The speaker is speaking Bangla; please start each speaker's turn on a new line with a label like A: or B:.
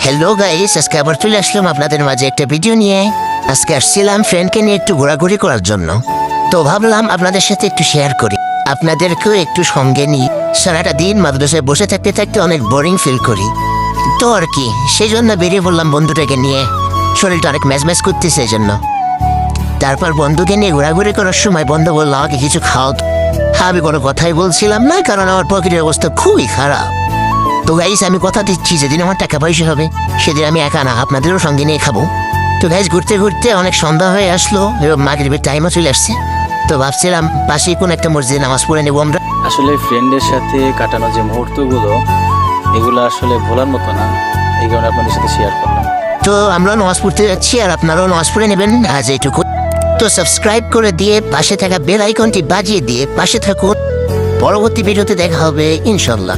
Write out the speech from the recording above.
A: হ্যালো গাইস, আজকে আবার চলে আসলাম আপনাদের মাঝে একটা ভিডিও নিয়ে। আজকে আসছিলাম ফ্রেন্ডকে নিয়ে একটু ঘোরাঘুরি করার জন্য, তো ভাবলাম আপনাদের সাথে একটু শেয়ার করি, আপনাদেরকেও একটু সঙ্গে নিই। সারাটা দিন মাদ্রাসায় বসে থাকতে থাকতে অনেক বোরিং ফিল করি, তো আর কি সেই জন্য বেরিয়ে পড়লাম বন্ধুটাকে নিয়ে। শরীরটা অনেক ম্যাজম্যাজ করতেছে এই জন্য। তারপর বন্ধুকে নিয়ে ঘোরাঘুরি করার সময় বন্ধু বললো আমাকে কিছু খাও। আমি কোনো কথাই বলছিলাম না, কারণ আমার পকেটের অবস্থা খুবই খারাপ। তো গাইস, আমি কথা দিচ্ছি যেদিন আমার টাকা পয়সা হবে সেদিন আমি একা না, আপনাদেরও সঙ্গে নিয়ে খাবো। তো গাইস, ঘুরতে ঘুরতে অনেক সন্ধ্যা হয়ে আসলো এবং মাগরিবের টাইমও চলে আসছে। তো ভাবছিলাম পাশেই কোন একটা মসজিদে নামাজ পড়ে নেবো আমরা।
B: আসলে ফ্রেন্ডের সাথে কাটানো যে মুহূর্তগুলো, এগুলো আসলে ভোলার মতো না, এই কারণে আপনাদের সাথে শেয়ার করলাম।
A: তো আমরা নামাজ পড়তে যাচ্ছি, আর আপনারাও নামাজ পড়ে নেবেন আজ এইটুকু। তো সাবস্ক্রাইব করে দিয়ে পাশে থাকা বেল আইকনটি বাজিয়ে দিয়ে পাশে থাকুন। পরবর্তী ভিডিওতে দেখা হবে ইনশাল্লাহ।